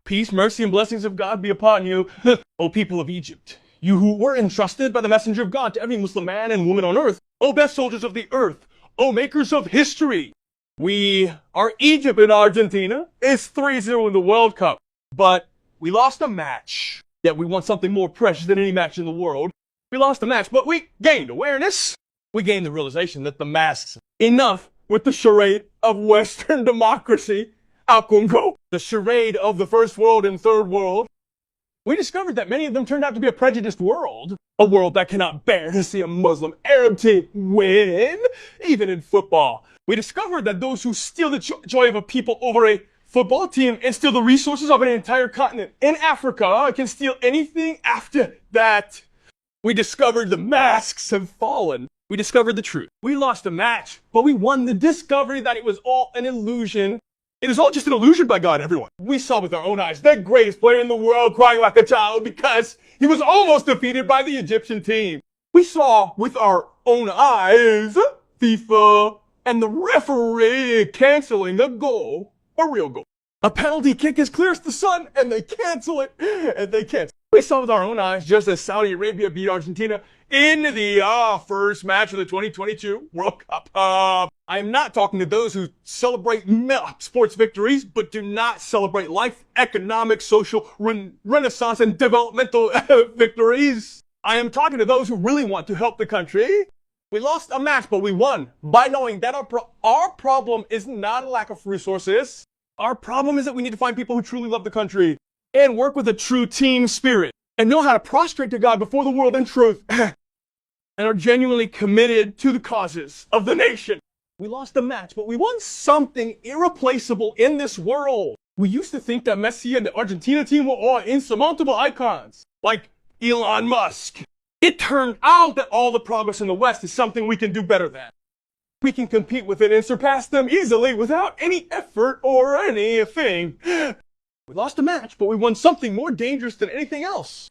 Peace, mercy, and blessings of God be upon you, O people of Egypt. You who were entrusted by the messenger of God to every Muslim man and woman on earth. O best soldiers of the earth. O makers of history. We are Egypt and Argentina. It's 3-0 in the World Cup. But we lost a match. Yet we want something more precious than any match in the world. We lost a match, but we gained awareness. We gained the realization that the masks, enough with the charade of Western democracy. Out can go. The charade of the first world and third world. We discovered that many of them turned out to be a prejudiced world. A world that cannot bear to see a Muslim Arab team win, even in football. We discovered that those who steal the joy of a people over a football team and steal the resources of an entire continent in Africa can steal anything after that. We discovered the masks have fallen. We discovered the truth. We lost a match, but we won the discovery that it was all an illusion. It is all just an illusion by God, everyone. We saw with our own eyes the greatest player in the world crying like a child because he was almost defeated by the Egyptian team. We saw with our own eyes FIFA and the referee canceling a goal, a real goal. A penalty kick as clear as the sun, and they cancel it, and they cancel. We saw with our own eyes just as Saudi Arabia beat Argentina in the first match of the 2022 World Cup. I am not talking to those who celebrate sports victories, but do not celebrate life, economic, social, renaissance, and developmental victories. I am talking to those who really want to help the country. We lost a match, but we won by knowing that our problem is not a lack of resources. Our problem is that we need to find people who truly love the country and work with a true team spirit and know how to prostrate to God before the world in truth and are genuinely committed to the causes of the nation. We lost the match, but we won something irreplaceable in this world. We used to think that Messi and the Argentina team were all insurmountable icons, like Elon Musk. It turned out that all the progress in the West is something we can do better than. We can compete with it and surpass them easily without any effort or anything. We lost a match, but we won something more dangerous than anything else.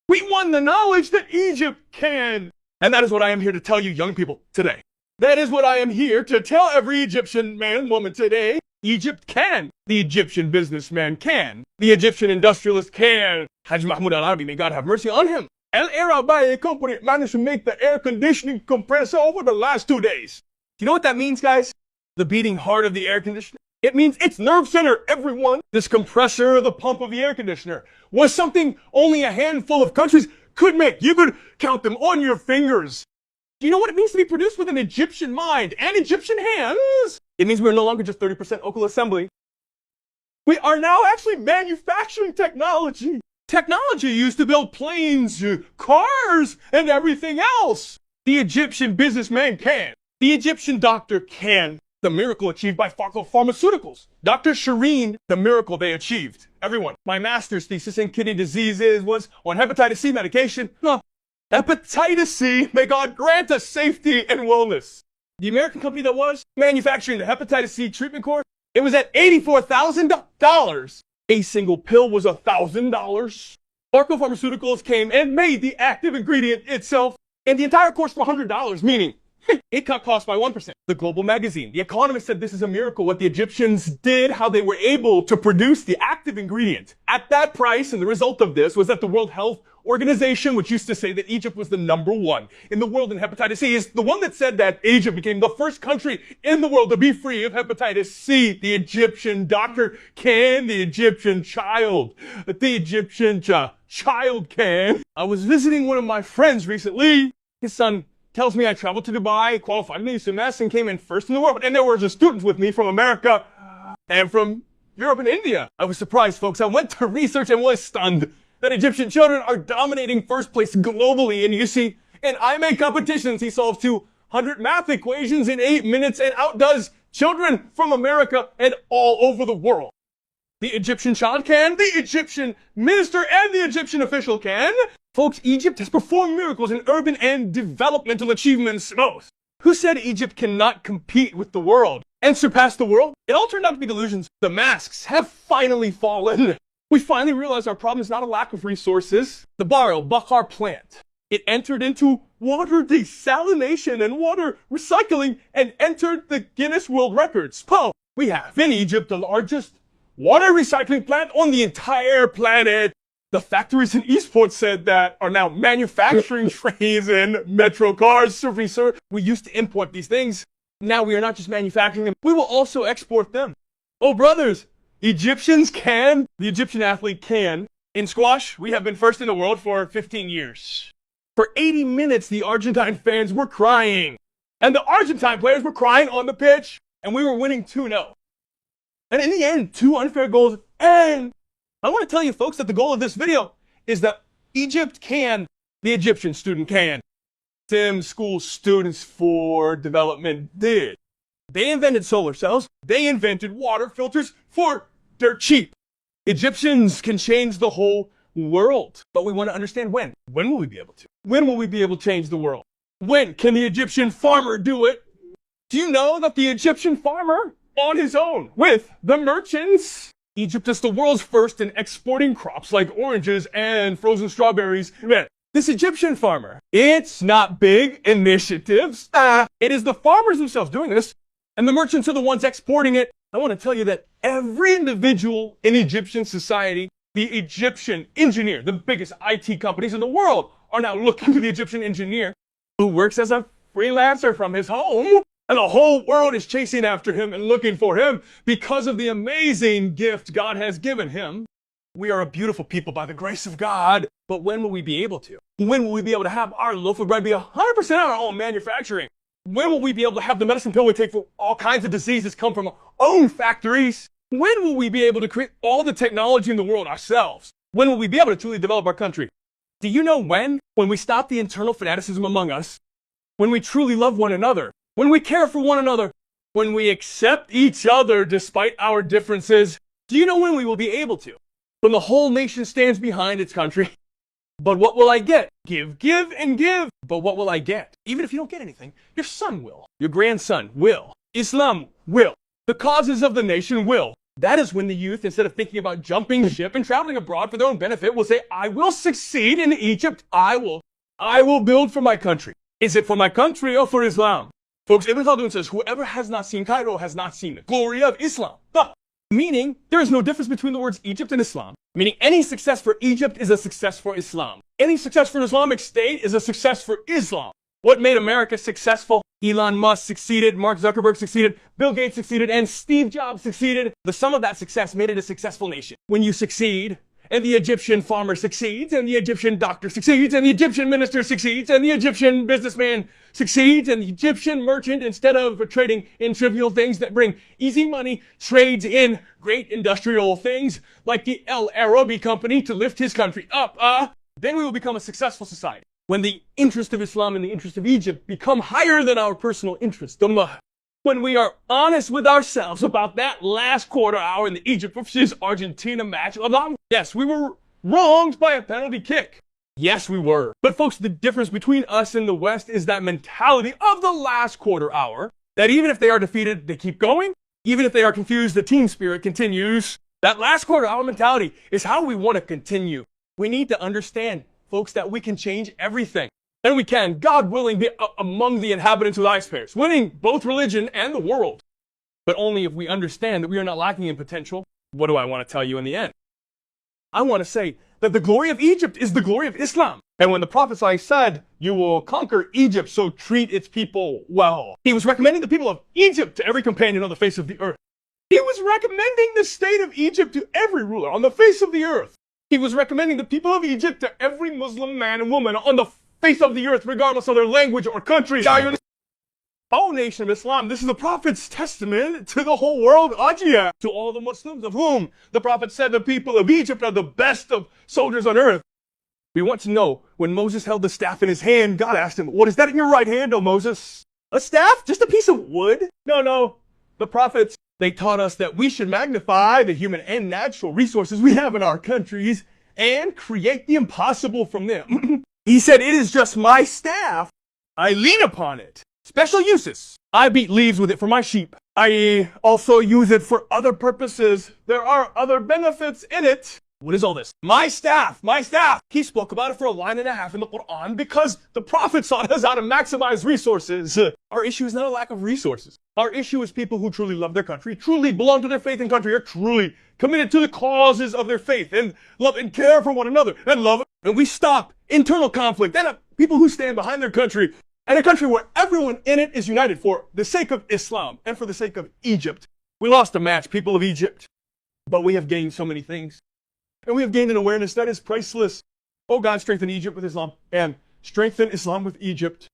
We won the knowledge that Egypt can. And that is what I am here to tell you young people today. That is what I am here to tell every Egyptian man and woman today. Egypt can. The Egyptian businessman can. The Egyptian industrialist can. Hajj Mahmoud al-Arabi, may God have mercy on him. El Arabi company managed to make the air conditioning compressor over the last 2 days. Do you know what that means, guys? The beating heart of the air conditioner. It means its nerve center, everyone. This compressor, the pump of the air conditioner, was something only a handful of countries could make. You could count them on your fingers. Do you know what it means to be produced with an Egyptian mind and Egyptian hands? It means we're no longer just 30% local assembly. We are now actually manufacturing technology. Technology used to build planes, cars, and everything else. The Egyptian businessman can. The Egyptian doctor can. The miracle achieved by pharmaceuticals. Dr. Shireen, the miracle they achieved. Everyone, my master's thesis in kidney diseases was on hepatitis C medication. No, hepatitis C, may God grant us safety and wellness. The American company that was manufacturing the hepatitis C treatment course, it was at $84,000. A single pill was $1,000. Barco Pharmaceuticals came and made the active ingredient itself, and the entire course for $100, meaning it cut costs by 1%. The Global Magazine, The Economist said this is a miracle what the Egyptians did, how they were able to produce the active ingredient at that price, and the result of this was that the World Health Organization, which used to say that Egypt was the #1 in the world in hepatitis C, is the one that said that Egypt became the first country in the world to be free of hepatitis C. The Egyptian doctor can, the Egyptian child, child can. I was visiting one of my friends recently. His son tells me I traveled to Dubai, qualified in the USMS, and came in first in the world. And there were just students with me from America and from Europe and India. I was surprised, folks. I went to research and was stunned that Egyptian children are dominating first place globally. And you see, in IMA competitions, he solves 200 math equations in 8 minutes and outdoes children from America and all over the world. The Egyptian child can, the Egyptian minister and the Egyptian official can. Folks, Egypt has performed miracles in urban and developmental achievements most. Who said Egypt cannot compete with the world and surpass the world? It all turned out to be delusions. The masks have finally fallen. We finally realized our problem is not a lack of resources. The Bakar plant, it entered into water desalination and water recycling and entered the Guinness World Records. We have in Egypt the largest water recycling plant on the entire planet. The factories in Eastport said that are now manufacturing trains and metro cars. We used to import these things. Now we are not just manufacturing them, we will also export them. Oh, brothers, Egyptians can, the Egyptian athlete can. In squash, we have been first in the world for 15 years. For 80 minutes, the Argentine fans were crying. And the Argentine players were crying on the pitch. And we were winning 2-0. And in the end, 2 unfair goals. And I want to tell you, folks, that the goal of this video is that Egypt can, the Egyptian student can. Sim school students for development did. They invented solar cells. They invented water filters for dirt cheap. Egyptians can change the whole world. But we want to understand when. When will we be able to? When will we be able to change the world? When can the Egyptian farmer do it? Do you know that the Egyptian farmer, on his own, with the merchants, Egypt is the world's first in exporting crops like oranges and frozen strawberries. Man, this Egyptian farmer, it's not big initiatives. It is the farmers themselves doing this, and the merchants are the ones exporting it. I want to tell you that every individual in Egyptian society, the Egyptian engineer, the biggest IT companies in the world, are now looking to the Egyptian engineer who works as a freelancer from his home. And the whole world is chasing after him and looking for him because of the amazing gift God has given him. We are a beautiful people by the grace of God. But when will we be able to? When will we be able to have our loaf of bread be 100% our own manufacturing? When will we be able to have the medicine pill we take for all kinds of diseases come from our own factories? When will we be able to create all the technology in the world ourselves? When will we be able to truly develop our country? Do you know when? When we stop the internal fanaticism among us. When we truly love one another. When we care for one another, when we accept each other despite our differences. Do you know when we will be able to? When the whole nation stands behind its country. But what will I get? Give, give, and give. But what will I get? Even if you don't get anything, your son will. Your grandson will. Islam will. The causes of the nation will. That is when the youth, instead of thinking about jumping ship and traveling abroad for their own benefit, will say, I will succeed in Egypt. I will build for my country. Is it for my country or for Islam? Folks, Ibn Khaldun says, whoever has not seen Cairo has not seen the glory of Islam. Meaning, there is no difference between the words Egypt and Islam. Meaning, any success for Egypt is a success for Islam. Any success for an Islamic state is a success for Islam. What made America successful? Elon Musk succeeded, Mark Zuckerberg succeeded, Bill Gates succeeded, and Steve Jobs succeeded. The sum of that success made it a successful nation. When you succeed, and the Egyptian farmer succeeds, and the Egyptian doctor succeeds, and the Egyptian minister succeeds, and the Egyptian businessman succeeds, and the Egyptian merchant, instead of trading in trivial things that bring easy money, trades in great industrial things like the El Arabi Company to lift his country up. Then we will become a successful society. When the interest of Islam and the interest of Egypt become higher than our personal interest. When we are honest with ourselves about that last quarter hour in the Egypt versus Argentina match. Yes, we were wronged by a penalty kick. Yes, we were. But folks, the difference between us and the West is that mentality of the last quarter hour, that even if they are defeated, they keep going. Even if they are confused, the team spirit continues. That last quarter hour mentality is how we want to continue. We need to understand, folks, that we can change everything. And we can, God willing, be among the inhabitants of the ice pairs, winning both religion and the world. But only if we understand that we are not lacking in potential. What do I want to tell you in the end? I want to say that the glory of Egypt is the glory of Islam. And when the Prophet said, you will conquer Egypt, so treat its people well. He was recommending the people of Egypt to every companion on the face of the earth. He was recommending the state of Egypt to every ruler on the face of the earth. He was recommending the people of Egypt to every Muslim man and woman on the face of the earth, regardless of their language or country. O nation of Islam, this is the Prophet's testament to the whole world, Ajia, to all the Muslims, of whom the Prophet said the people of Egypt are the best of soldiers on earth. We want to know, when Moses held the staff in his hand, God asked him, what is that in your right hand, O Moses? A staff? Just a piece of wood? No. The prophets, they taught us that we should magnify the human and natural resources we have in our countries and create the impossible from them. He said, it is just my staff. I lean upon it. Special uses. I beat leaves with it for my sheep. I also use it for other purposes. There are other benefits in it. What is all this? My staff! He spoke about it for a line and a half in the Quran because the Prophet taught us how to maximize resources. Our issue is not a lack of resources. Our issue is people who truly love their country, truly belong to their faith and country, are truly committed to the causes of their faith and love and care for one another and love. And we stop internal conflict and people who stand behind their country, and a country where everyone in it is united for the sake of Islam and for the sake of Egypt. We lost a match, people of Egypt, but we have gained so many things. And we have gained an awareness that is priceless. Oh God, strengthen Egypt with Islam and strengthen Islam with Egypt.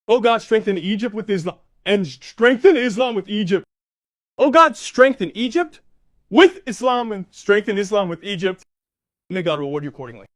Oh God, strengthen Egypt with Islam and strengthen Islam with Egypt. Oh God, strengthen Egypt with Islam and strengthen Islam with Egypt. May God reward you accordingly.